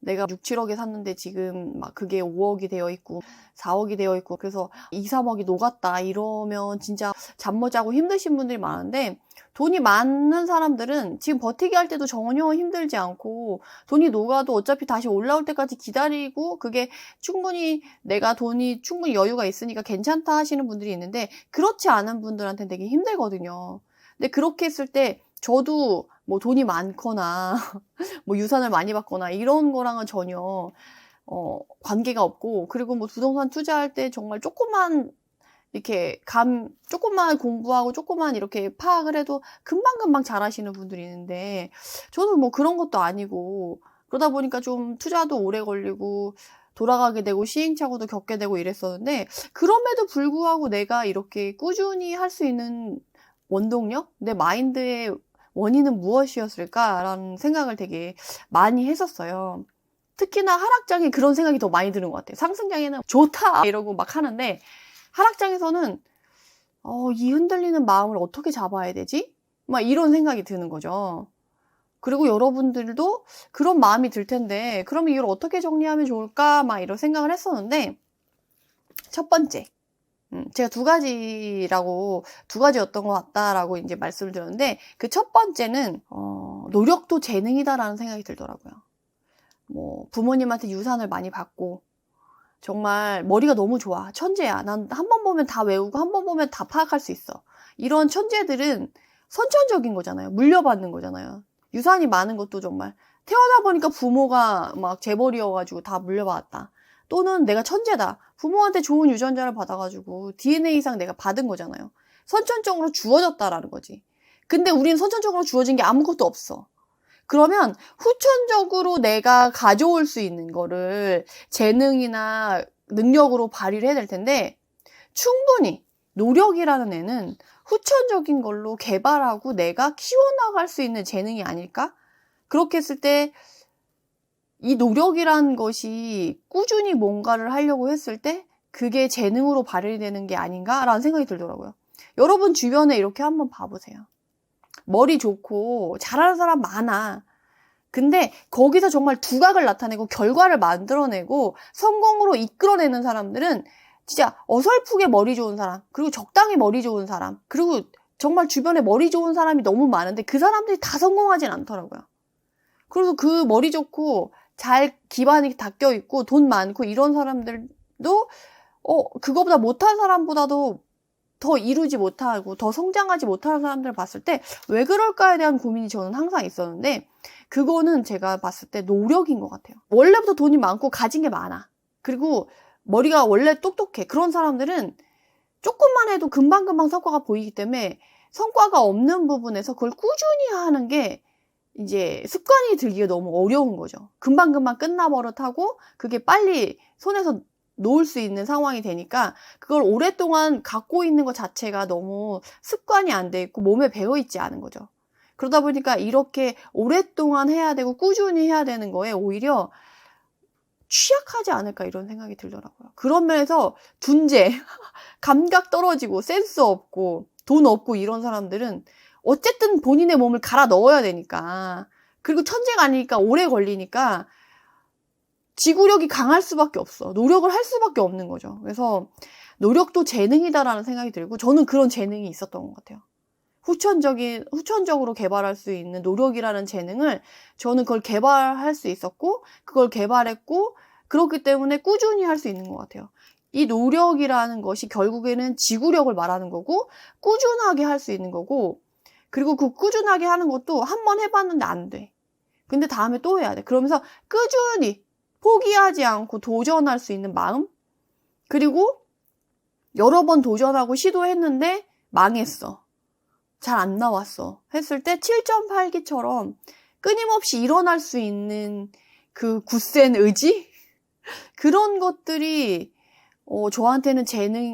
내가 6, 7억에 샀는데 지금 막 그게 5억이 되어 있고 4억이 되어 있고 그래서 2, 3억이 녹았다 이러면 진짜 잠 못 자고 힘드신 분들이 많은데, 돈이 많은 사람들은 지금 버티기 할 때도 전혀 힘들지 않고 돈이 녹아도 어차피 다시 올라올 때까지 기다리고 그게 충분히 내가 돈이 충분히 여유가 있으니까 괜찮다 하시는 분들이 있는데, 그렇지 않은 분들한테는 되게 힘들거든요. 근데 그렇게 했을 때 저도 뭐 돈이 많거나 뭐 유산을 많이 받거나 이런 거랑은 전혀 관계가 없고, 그리고 뭐 부동산 투자할 때 정말 조금만 이렇게 조금만 공부하고 조금만 이렇게 파악을 해도 금방금방 잘하시는 분들이 있는데, 저는 뭐 그런 것도 아니고 그러다 보니까 좀 투자도 오래 걸리고 돌아가게 되고 시행착오도 겪게 되고 이랬었는데, 그럼에도 불구하고 내가 이렇게 꾸준히 할 수 있는 원동력? 내 마인드의 원인은 무엇이었을까라는 생각을 되게 많이 했었어요. 특히나 하락장에 그런 생각이 더 많이 드는 것 같아요. 상승장에는 좋다 이러고 막 하는데, 하락장에서는 이 흔들리는 마음을 어떻게 잡아야 되지? 막 이런 생각이 드는 거죠. 그리고 여러분들도 그런 마음이 들 텐데, 그럼 이걸 어떻게 정리하면 좋을까? 막 이런 생각을 했었는데, 첫 번째, 제가 두 가지였던 것 같다라고 이제 말씀을 드렸는데, 그 첫 번째는 노력도 재능이다라는 생각이 들더라고요. 뭐 부모님한테 유산을 많이 받고 정말 머리가 너무 좋아, 천재야, 난 한 번 보면 다 외우고 한 번 보면 다 파악할 수 있어, 이런 천재들은 선천적인 거잖아요. 물려받는 거잖아요. 유산이 많은 것도 정말 태어나 보니까 부모가 막 재벌이어가지고 다 물려받았다, 또는 내가 천재다, 부모한테 좋은 유전자를 받아가지고 DNA상 내가 받은 거잖아요. 선천적으로 주어졌다라는 거지. 근데 우리는 선천적으로 주어진 게 아무것도 없어. 그러면 후천적으로 내가 가져올 수 있는 거를 재능이나 능력으로 발휘를 해야 될 텐데, 충분히 노력이라는 애는 후천적인 걸로 개발하고 내가 키워나갈 수 있는 재능이 아닐까? 그렇게 했을 때 이 노력이라는 것이 꾸준히 뭔가를 하려고 했을 때 그게 재능으로 발휘되는 게 아닌가라는 생각이 들더라고요. 여러분 주변에 이렇게 한번 봐보세요. 머리 좋고 잘하는 사람 많아. 근데 거기서 정말 두각을 나타내고 결과를 만들어내고 성공으로 이끌어내는 사람들은 진짜 어설프게 머리 좋은 사람, 그리고 적당히 머리 좋은 사람, 그리고 정말 주변에 머리 좋은 사람이 너무 많은데 그 사람들이 다 성공하진 않더라고요. 그래서 그 머리 좋고 잘 기반이 닦여 있고 돈 많고 이런 사람들도 그거보다 못한 사람보다도 더 이루지 못하고 더 성장하지 못하는 사람들을 봤을 때 왜 그럴까에 대한 고민이 저는 항상 있었는데, 그거는 제가 봤을 때 노력인 것 같아요. 원래부터 돈이 많고 가진 게 많아, 그리고 머리가 원래 똑똑해, 그런 사람들은 조금만 해도 금방금방 성과가 보이기 때문에 성과가 없는 부분에서 그걸 꾸준히 하는 게 이제 습관이 들기가 너무 어려운 거죠. 금방금방 끝나버릇하고 그게 빨리 손에서 놓을 수 있는 상황이 되니까 그걸 오랫동안 갖고 있는 것 자체가 너무 습관이 안 돼 있고 몸에 배어 있지 않은 거죠. 그러다 보니까 이렇게 오랫동안 해야 되고 꾸준히 해야 되는 거에 오히려 취약하지 않을까 이런 생각이 들더라고요. 그런 면에서 둔재, 감각 떨어지고 센스 없고 돈 없고 이런 사람들은 어쨌든 본인의 몸을 갈아 넣어야 되니까, 그리고 천재가 아니니까 오래 걸리니까 지구력이 강할 수밖에 없어. 노력을 할 수밖에 없는 거죠. 그래서 노력도 재능이다라는 생각이 들고, 저는 그런 재능이 있었던 것 같아요. 후천적으로 개발할 수 있는 노력이라는 재능을 저는 그걸 개발할 수 있었고, 그걸 개발했고, 그렇기 때문에 꾸준히 할 수 있는 것 같아요. 이 노력이라는 것이 결국에는 지구력을 말하는 거고, 꾸준하게 할 수 있는 거고, 그리고 그 꾸준하게 하는 것도 한 번 해봤는데 안 돼. 근데 다음에 또 해야 돼. 그러면서 꾸준히 포기하지 않고 도전할 수 있는 마음, 그리고 여러 번 도전하고 시도했는데 망했어, 잘 안 나왔어 했을 때 7.8기처럼 끊임없이 일어날 수 있는 그 굳센 의지? 그런 것들이 저한테는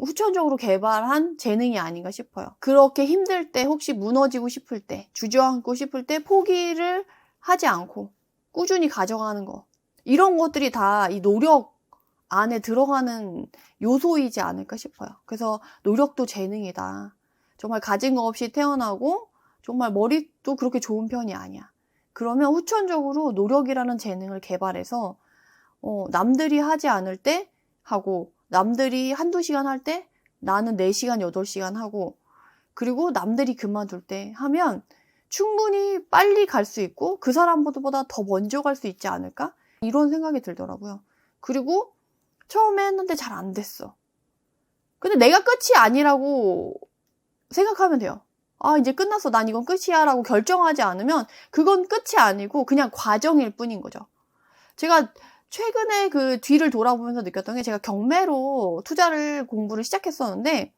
후천적으로 개발한 재능이 아닌가 싶어요. 그렇게 힘들 때, 혹시 무너지고 싶을 때, 주저앉고 싶을 때 포기를 하지 않고 꾸준히 가져가는 거, 이런 것들이 다 이 노력 안에 들어가는 요소이지 않을까 싶어요. 그래서 노력도 재능이다. 정말 가진 거 없이 태어나고 정말 머리도 그렇게 좋은 편이 아니야. 그러면 후천적으로 노력이라는 재능을 개발해서 남들이 하지 않을 때 하고, 남들이 한두 시간 할 때 나는 4시간, 8시간 하고, 그리고 남들이 그만둘 때 하면 충분히 빨리 갈 수 있고 그 사람보다 더 먼저 갈 수 있지 않을까? 이런 생각이 들더라고요. 그리고 처음에 했는데 잘 안 됐어. 근데 내가 끝이 아니라고 생각하면 돼요. 아, 이제 끝났어. 난 이건 끝이야 라고 결정하지 않으면 그건 끝이 아니고 그냥 과정일 뿐인 거죠. 제가 최근에 그 뒤를 돌아보면서 느꼈던 게, 제가 경매로 공부를 시작했었는데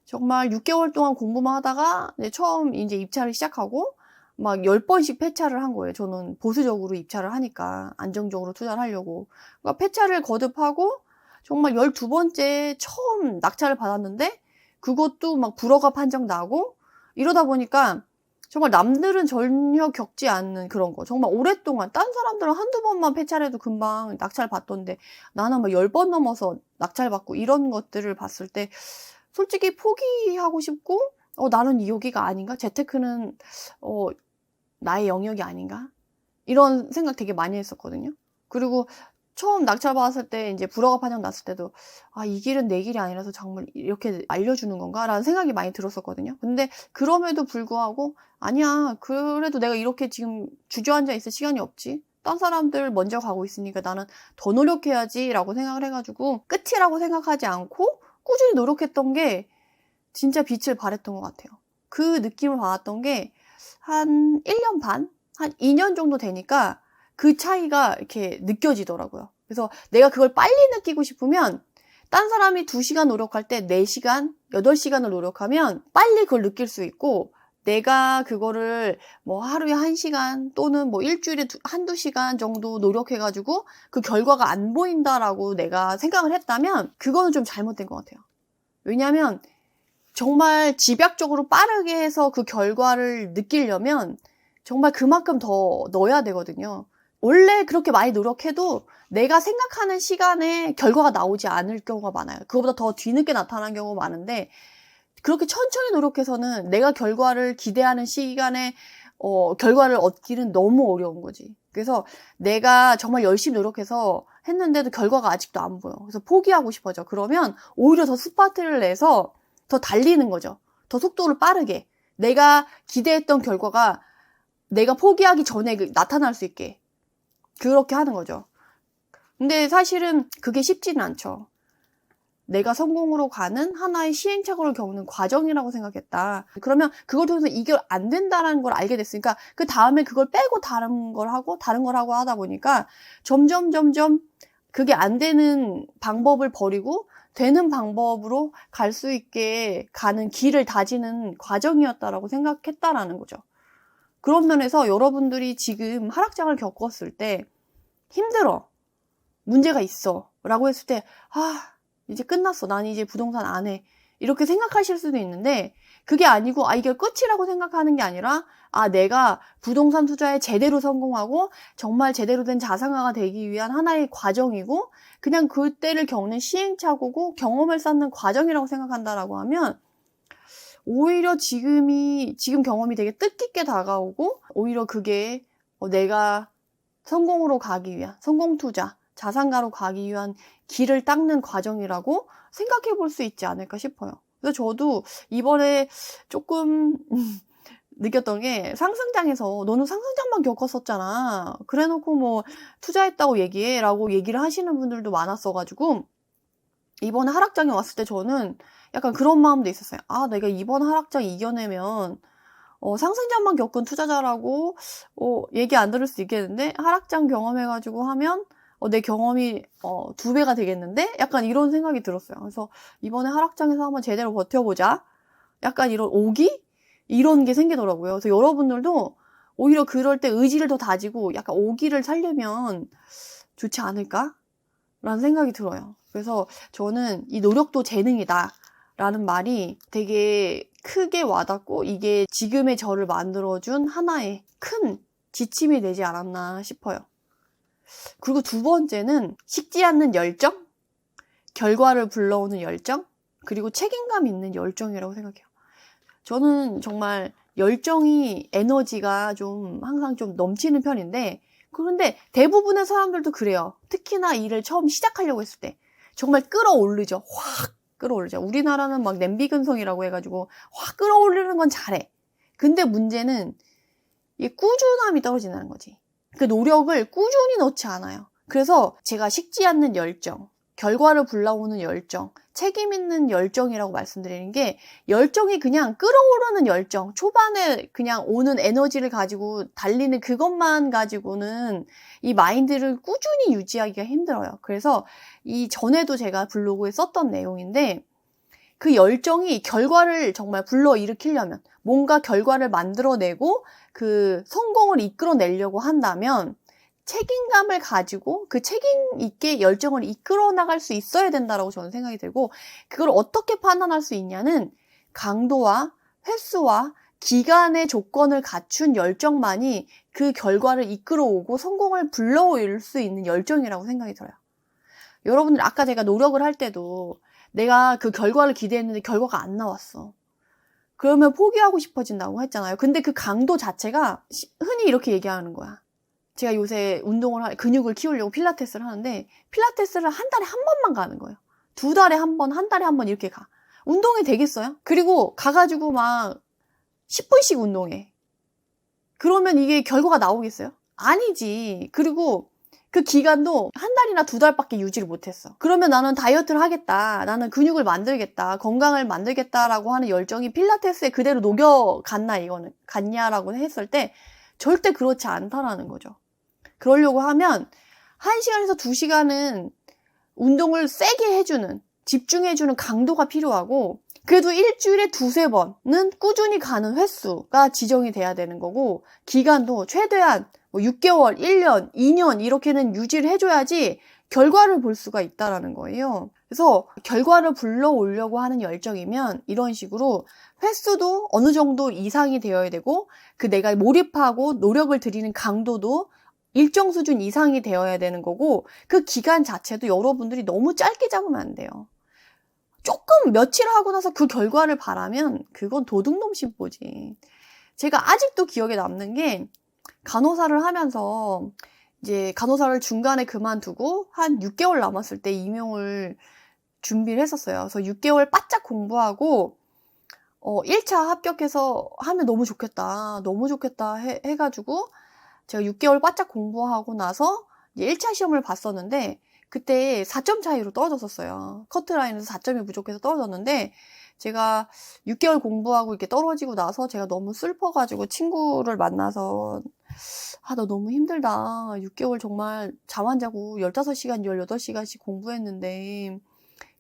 정말 6개월 동안 공부만 하다가 처음 이제 입찰을 시작하고 막 10번씩 폐차를 한 거예요. 저는 보수적으로 입찰을 하니까, 안정적으로 투자를 하려고. 그러니까 폐차를 거듭하고 정말 12번째 처음 낙찰을 받았는데 그것도 막 불허가 판정 나고, 이러다 보니까 정말 남들은 전혀 겪지 않는 그런 거. 정말 오랫동안, 딴 사람들은 한두 번만 폐차를 해도 금방 낙찰 받던데 나는 막 10번 넘어서 낙찰 받고, 이런 것들을 봤을 때 솔직히 포기하고 싶고, 나는 여기가 아닌가? 재테크는 나의 영역이 아닌가? 이런 생각 되게 많이 했었거든요. 그리고 처음 낙찰 받았을 때 이제 불허가 판정 났을 때도, 아, 이 길은 내 길이 아니라서 정말 이렇게 알려주는 건가? 라는 생각이 많이 들었었거든요. 근데 그럼에도 불구하고, 아니야, 그래도 내가 이렇게 지금 주저앉아 있을 시간이 없지. 딴 사람들 먼저 가고 있으니까 나는 더 노력해야지 라고 생각을 해가지고 끝이라고 생각하지 않고 꾸준히 노력했던 게 진짜 빛을 발했던 것 같아요. 그 느낌을 받았던 게 한 1년 반? 한 2년 정도 되니까 그 차이가 이렇게 느껴지더라고요. 그래서 내가 그걸 빨리 느끼고 싶으면, 딴 사람이 2시간 노력할 때 4시간, 8시간을 노력하면 빨리 그걸 느낄 수 있고, 내가 그거를 뭐 하루에 1시간 또는 뭐 일주일에 한두 시간 정도 노력해가지고 그 결과가 안 보인다라고 내가 생각을 했다면 그거는 좀 잘못된 것 같아요. 왜냐하면 정말 집약적으로 빠르게 해서 그 결과를 느끼려면 정말 그만큼 더 넣어야 되거든요. 원래 그렇게 많이 노력해도 내가 생각하는 시간에 결과가 나오지 않을 경우가 많아요. 그거보다 더 뒤늦게 나타나는 경우가 많은데, 그렇게 천천히 노력해서는 내가 결과를 기대하는 시간에 결과를 얻기는 너무 어려운 거지. 그래서 내가 정말 열심히 노력해서 했는데도 결과가 아직도 안 보여. 그래서 포기하고 싶어져. 그러면 오히려 더 스파트를 내서 더 달리는 거죠. 더 속도를 빠르게. 내가 기대했던 결과가 내가 포기하기 전에 나타날 수 있게. 그렇게 하는 거죠. 근데 사실은 그게 쉽지는 않죠. 내가 성공으로 가는 하나의 시행착오를 겪는 과정이라고 생각했다. 그러면 그걸 통해서 이게 안 된다는 걸 알게 됐으니까 그 다음에 그걸 빼고 다른 걸 하고 하다 보니까 점점 그게 안 되는 방법을 버리고 되는 방법으로 갈 수 있게 가는 길을 다지는 과정이었다라고 생각했다라는 거죠. 그런 면에서 여러분들이 지금 하락장을 겪었을 때 힘들어, 문제가 있어 라고 했을 때, 아, 이제 끝났어, 난 이제 부동산 안 해, 이렇게 생각하실 수도 있는데, 그게 아니고 이게 끝이라고 생각하는 게 아니라, 내가 부동산 투자에 제대로 성공하고 정말 제대로 된 자산가가 되기 위한 하나의 과정이고, 그냥 그때를 겪는 시행착오고 경험을 쌓는 과정이라고 생각한다라고 하면, 오히려 지금 경험이 되게 뜻깊게 다가오고, 오히려 그게 내가 성공으로 가기 위한, 성공 투자, 자산가로 가기 위한 길을 닦는 과정이라고 생각해 볼 수 있지 않을까 싶어요. 그래서 저도 이번에 조금 느꼈던 게, 상승장에서 너는 상승장만 겪었었잖아, 그래놓고 뭐 투자했다고 얘기해 라고 얘기를 하시는 분들도 많았어가지고, 이번에 하락장에 왔을 때 저는 약간 그런 마음도 있었어요. 내가 이번 하락장 이겨내면 상승장만 겪은 투자자라고 얘기 안 들을 수 있겠는데, 하락장 경험해가지고 하면 내 경험이 2배가 되겠는데? 약간 이런 생각이 들었어요. 그래서 이번에 하락장에서 한번 제대로 버텨보자, 약간 이런 오기? 이런 게 생기더라고요. 그래서 여러분들도 오히려 그럴 때 의지를 더 다지고 약간 오기를 살려면 좋지 않을까? 라는 생각이 들어요. 그래서 저는 이 노력도 재능이다 라는 말이 되게 크게 와닿고, 이게 지금의 저를 만들어준 하나의 큰 지침이 되지 않았나 싶어요. 그리고 2번째는 식지 않는 열정, 결과를 불러오는 열정, 그리고 책임감 있는 열정이라고 생각해요. 저는 정말 열정이, 에너지가 좀 항상 좀 넘치는 편인데, 그런데 대부분의 사람들도 그래요. 특히나 일을 처음 시작하려고 했을 때 정말 끌어오르죠. 확 끌어오르죠. 우리나라는 막 냄비근성이라고 해가지고 확 끌어오르는 건 잘해. 근데 문제는 이 꾸준함이 떨어진다는 거지. 그 노력을 꾸준히 넣지 않아요. 그래서 제가 식지 않는 열정, 결과를 불러오는 열정, 책임 있는 열정이라고 말씀드리는 게, 열정이 그냥 끌어오르는 열정, 초반에 그냥 오는 에너지를 가지고 달리는 그것만 가지고는 이 마인드를 꾸준히 유지하기가 힘들어요. 그래서 이 전에도 제가 블로그에 썼던 내용인데, 그 열정이 결과를 정말 불러일으키려면, 뭔가 결과를 만들어내고 그 성공을 이끌어내려고 한다면 책임감을 가지고 그 책임 있게 열정을 이끌어 나갈 수 있어야 된다라고 저는 생각이 들고, 그걸 어떻게 판단할 수 있냐는 강도와 횟수와 기간의 조건을 갖춘 열정만이 그 결과를 이끌어오고 성공을 불러올 수 있는 열정이라고 생각이 들어요. 여러분들 아까 제가 노력을 할 때도 내가 그 결과를 기대했는데 결과가 안 나왔어. 그러면 포기하고 싶어진다고 했잖아요. 근데 그 강도 자체가 흔히 이렇게 얘기하는 거야. 제가 요새 근육을 키우려고 필라테스를 하는데, 필라테스를 한 달에 한 번만 가는 거예요. 2달에 한 번, 한 달에 한 번 이렇게 가. 운동이 되겠어요? 그리고 가가지고 막 10분씩 운동해. 그러면 이게 결과가 나오겠어요? 아니지. 그리고 그 기간도 한 달이나 2달밖에 유지를 못했어. 그러면 나는 다이어트를 하겠다, 나는 근육을 만들겠다, 건강을 만들겠다라고 하는 열정이 필라테스에 그대로 녹여갔나, 이거는 갔냐라고 했을 때 절대 그렇지 않다라는 거죠. 그러려고 하면 1시간에서 2시간은 운동을 세게 해주는, 집중해주는 강도가 필요하고, 그래도 일주일에 2-3번은 꾸준히 가는 횟수가 지정이 돼야 되는 거고, 기간도 최대한 6개월, 1년, 2년 이렇게는 유지를 해줘야지 결과를 볼 수가 있다라는 거예요. 그래서 결과를 불러오려고 하는 열정이면 이런 식으로 횟수도 어느 정도 이상이 되어야 되고, 그 내가 몰입하고 노력을 들이는 강도도 일정 수준 이상이 되어야 되는 거고, 그 기간 자체도 여러분들이 너무 짧게 잡으면 안 돼요. 조금 며칠 하고 나서 그 결과를 바라면 그건 도둑놈 심보지. 제가 아직도 기억에 남는 게, 간호사를 하면서 이제 간호사를 중간에 그만두고 한 6개월 남았을 때 임용을 준비를 했었어요. 그래서 6개월 바짝 공부하고 1차 합격해서 하면 너무 좋겠다, 너무 좋겠다 해가지고 제가 6개월 바짝 공부하고 나서 이제 1차 시험을 봤었는데, 그때 4점 차이로 떨어졌었어요. 커트라인에서 4점이 부족해서 떨어졌는데, 제가 6개월 공부하고 이렇게 떨어지고 나서 제가 너무 슬퍼가지고 친구를 만나서, 나 너무 힘들다. 6개월 정말 잠 안 자고 15시간, 18시간씩 공부했는데,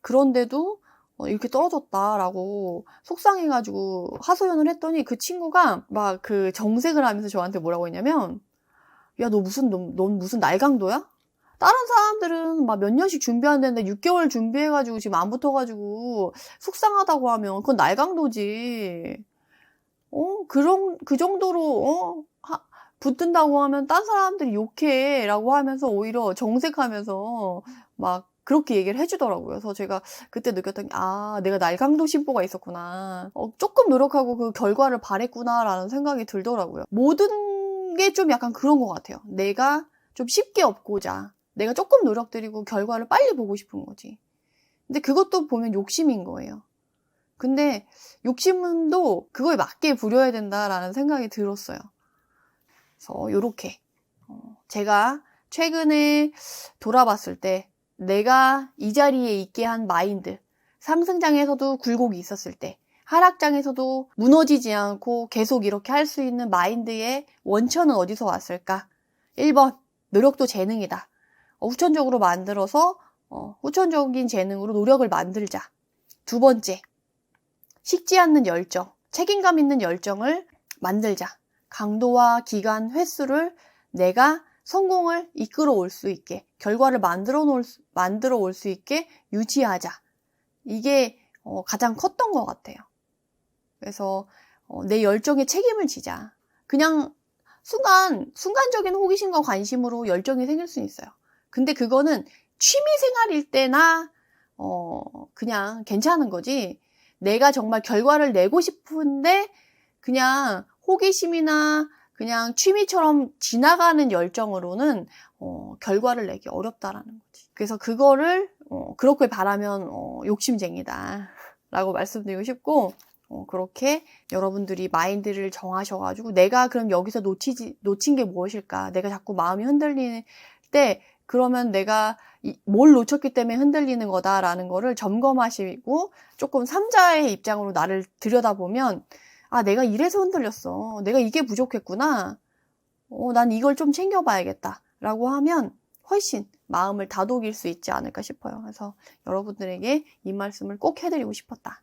그런데도 이렇게 떨어졌다라고 속상해가지고 하소연을 했더니, 그 친구가 막 그 정색을 하면서 저한테 뭐라고 했냐면, 야, 넌 무슨 날강도야? 다른 사람들은 막 몇 년씩 준비하는데 6개월 준비해가지고 지금 안 붙어가지고 속상하다고 하면 그건 날강도지. 그 정도로, 붙는다고 하면 딴 사람들이 욕해 라고 하면서 오히려 정색하면서 막 그렇게 얘기를 해주더라고요. 그래서 제가 그때 느꼈던 게, 내가 날강도 심보가 있었구나. 조금 노력하고 그 결과를 바랬구나라는 생각이 들더라고요. 모든 게 좀 약간 그런 것 같아요. 내가 좀 쉽게 얻고자, 내가 조금 노력들이고 결과를 빨리 보고 싶은 거지. 근데 그것도 보면 욕심인 거예요. 근데 욕심도 그거에 맞게 부려야 된다라는 생각이 들었어요. 그래서 요렇게 제가 최근에 돌아봤을 때 내가 이 자리에 있게 한 마인드, 상승장에서도 굴곡이 있었을 때, 하락장에서도 무너지지 않고 계속 이렇게 할 수 있는 마인드의 원천은 어디서 왔을까? 1번, 노력도 재능이다. 후천적으로 만들어서 후천적인 재능으로 노력을 만들자. 2번째, 식지 않는 열정, 책임감 있는 열정을 만들자. 강도와 기간, 횟수를 내가 성공을 이끌어 올 수 있게, 결과를 만들어 올 수 있게 유지하자. 이게 가장 컸던 것 같아요. 그래서 내 열정에 책임을 지자. 그냥 순간적인 호기심과 관심으로 열정이 생길 수 있어요. 근데 그거는 취미생활일 때나 그냥 괜찮은 거지, 내가 정말 결과를 내고 싶은데 그냥 호기심이나 그냥 취미처럼 지나가는 열정으로는 결과를 내기 어렵다라는 거지. 그래서 그거를 그렇게 바라면 욕심쟁이다 라고 말씀드리고 싶고, 그렇게 여러분들이 마인드를 정하셔가지고 내가 그럼 여기서 놓친 게 무엇일까? 내가 자꾸 마음이 흔들리는 때 그러면 내가 뭘 놓쳤기 때문에 흔들리는 거다라는 거를 점검하시고 조금 삼자의 입장으로 나를 들여다보면 아, 내가 이래서 흔들렸어. 내가 이게 부족했구나. 난 이걸 좀 챙겨봐야겠다. 라고 하면 훨씬 마음을 다독일 수 있지 않을까 싶어요. 그래서 여러분들에게 이 말씀을 꼭 해드리고 싶었다.